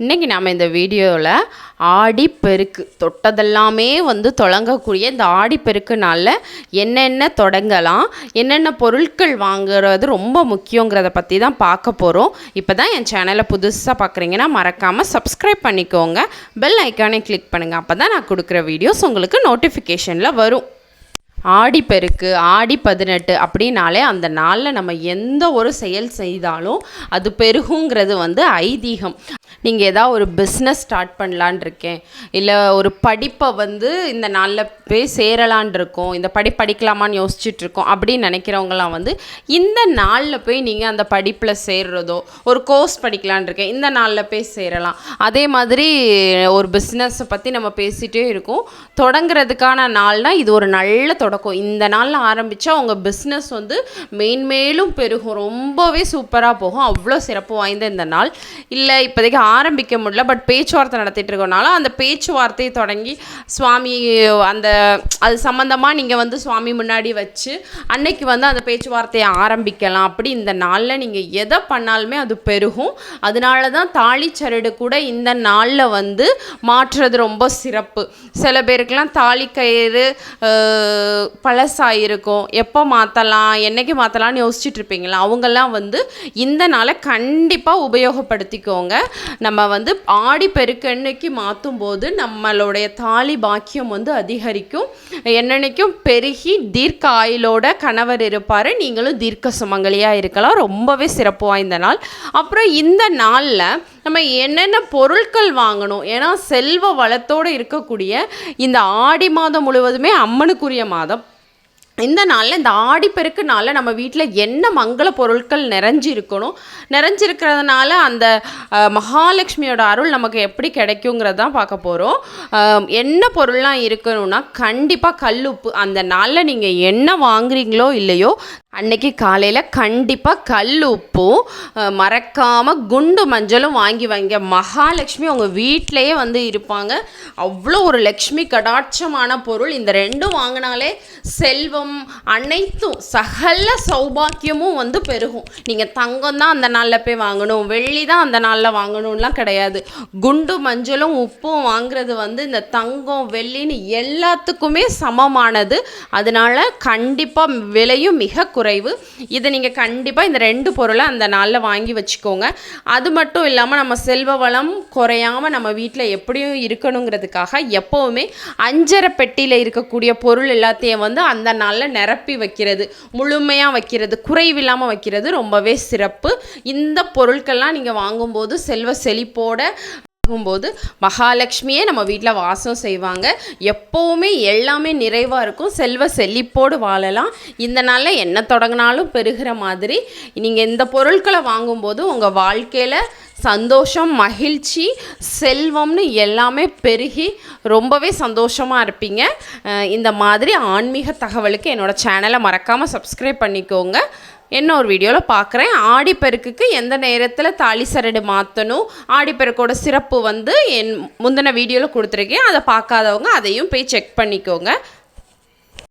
இன்றைக்கி நாம் இந்த வீடியோவில் ஆடிப்பெருக்கு தொட்டதெல்லாமே தொடங்கக்கூடிய இந்த ஆடிப்பெருக்கு நாளில் என்னென்ன தொடங்கலாம், என்னென்ன பொருட்கள் வாங்குறது ரொம்ப முக்கியங்கிறத பற்றி தான் பார்க்க போகிறோம். இப்போ தான் என் சேனலை புதுசாக பார்க்குறீங்கன்னா மறக்காமல் சப்ஸ்கிரைப் பண்ணிக்கோங்க, பெல் ஐக்கானை கிளிக் பண்ணுங்கள். அப்போ தான் நான் கொடுக்குற வீடியோஸ் உங்களுக்கு நோட்டிஃபிகேஷனில் வரும். ஆடிப்பெருக்கு, ஆடி 18 அப்படின்னாலே அந்த நாளில் நம்ம எந்த ஒரு செயல் செய்தாலும் அது பெருகுங்கிறது ஐதீகம். நீங்கள் ஏதாவது ஒரு பிஸ்னஸ் ஸ்டார்ட் பண்ணலான் இருக்கேன், இல்லை ஒரு படிப்பை இந்த நாளில் போய் சேரலான் இருக்கோம், இந்த படிக்கலாமான்னு யோசிச்சுட்ருக்கோம் அப்படின்னு நினைக்கிறவங்களாம் இந்த நாளில் போய் நீங்கள் அந்த படிப்பில் சேர்றதோ, ஒரு கோர்ஸ் படிக்கலான் இருக்கேன் இந்த நாளில் போய் சேரலாம். அதே மாதிரி ஒரு பிஸ்னஸை பற்றி நம்ம பேசிகிட்டே இருக்கோம், தொடங்கிறதுக்கான நாள்னால் இது ஒரு நல்ல தொடக்கம். இந்த நாளில் ஆரம்பித்தா உங்கள் பிஸ்னஸ் மேன்மேலும் பெருகும், ரொம்பவே சூப்பராக போகும். அவ்வளோ சிறப்பு வாய்ந்த இந்த நாள். இல்லை இப்போதைக்கு ஆரம்பிக்க முடியல, பட் பேச்சுவார்த்தை நடத்திட்டு இருக்கனால அந்த பேச்சுவார்த்தையை தொடங்கி சுவாமி அது சம்மந்தமாக நீங்கள் சுவாமி முன்னாடி வச்சு அன்னைக்கு அந்த பேச்சுவார்த்தையை ஆரம்பிக்கலாம். அப்படி இந்த நாளில் நீங்கள் எதை பண்ணாலுமே அது பெருகும். அதனால தான் தாலிச்சரடு கூட இந்த நாளில் மாற்றுறது ரொம்ப சிறப்பு. சில பேருக்கெல்லாம் தாலி கயிறு பழசாயிருக்கும், எப்போ மாற்றலாம் என்னைக்கு மாற்றலான்னு யோசிச்சுட்டு இருப்பீங்களா, அவங்கெல்லாம் இந்த நாளை கண்டிப்பாக உபயோகப்படுத்திக்கோங்க. நம்ம ஆடிப்பெருக்கு அன்னைக்கு மாற்றும் போது நம்மளுடைய தாலி பாக்கியம் அதிகரிக்கும், என்னன்னைக்கும் பெருகி தீர்க்க ஆயுளோட கணவர் இருப்பார், நீங்களும் தீர்க்க சுமங்கலியாக இருக்கலாம். ரொம்பவே சிறப்பு வாய்ந்த நாள். அப்புறம் இந்த நாளில் நம்ம என்னென்ன பொருட்கள் வாங்கணும், ஏன்னா செல்வ வளத்தோடு இருக்கக்கூடிய இந்த ஆடி மாதம் முழுவதுமே அம்மனுக்குரிய மாதம். இந்த நாளில் இந்த ஆடிப்பெருக்கு நாளில் நம்ம வீட்டில் என்ன மங்கள பொருட்கள் நிறைஞ்சிருக்கிறதுனால அந்த மகாலட்சுமியோட அருள் நமக்கு எப்படி கிடைக்குங்கிறது தான் பார்க்க போகிறோம். என்ன பொருள்லாம் இருக்கணும்னா கண்டிப்பாக கல்லுப்பு. அந்த நாளில் நீங்கள் என்ன வாங்குறீங்களோ இல்லையோ அன்னைக்கு காலையில் கண்டிப்பாக கல் உப்பும் மறக்காமல் குண்டு மஞ்சளும் வாங்கி வாங்க. மகாலட்சுமி உங்கள் வீட்டிலையே இருப்பாங்க. அவ்வளோ ஒரு லக்ஷ்மி கடாட்சமான பொருள். இந்த ரெண்டும் வாங்கினாலே செல்வம் அனைத்தும் சகல சௌபாக்கியமும் பெருகும். நீங்கள் தங்கம் தான் அந்த நாளில் போய் வாங்கணும், வெள்ளி தான் அந்த நாளில் வாங்கணும்லாம் கிடையாது. குண்டு மஞ்சளும் உப்பும் வாங்குறது இந்த தங்கம் வெள்ளின்னு எல்லாத்துக்குமே சமமானது. அதனால் கண்டிப்பாக விலையும் மிக குறைவு. இதை நீங்கள் கண்டிப்பாக இந்த ரெண்டு பொருளை அந்த நாளில் வாங்கி வச்சுக்கோங்க. அது மட்டும் இல்லாமல் நம்ம செல்வ வளம் குறையாமல் நம்ம வீட்டில் எப்படியும் இருக்கணுங்கிறதுக்காக எப்போவுமே அஞ்சரை பெட்டியில் இருக்கக்கூடிய பொருள் எல்லாத்தையும் அந்த நாளில் நிரப்பி வைக்கிறது, முழுமையாக வைக்கிறது, குறைவில்லாமல் வைக்கிறது ரொம்பவே சிறப்பு. இந்த பொருட்கள்லாம் நீங்கள் வாங்கும்போது செல்வ செழிப்போட போது மகாலட்சுமியே நம்ம வீட்டில் வாசம் செய்வாங்க. எப்போவுமே எல்லாமே நிறைவாக இருக்கும், செல்வ செழிப்போடு வாழலாம். இந்த நாளில் என்ன தொடங்கினாலும் பெருகிற மாதிரி நீங்கள் இந்த பொருட்களை வாங்கும்போது உங்கள் வாழ்க்கையில் சந்தோஷம், மகிழ்ச்சி, செல்வம்னு எல்லாமே பெருகி ரொம்பவே சந்தோஷமாக இருப்பீங்க. இந்த மாதிரி ஆன்மீக தகவலுக்கு என்னோடய சேனலை மறக்காமல் சப்ஸ்கிரைப் பண்ணிக்கோங்க. இன்னொரு வீடியோவில் பார்க்குறேன். ஆடிப்பெருக்குக்கு எந்த நேரத்தில் தாலி சரடு மாற்றணும், ஆடிப்பெருக்கோட சிறப்பு என் முந்தின வீடியோவில் கொடுத்துருக்கேன். அதை பார்க்காதவங்க அதையும் போய் செக் பண்ணிக்கோங்க.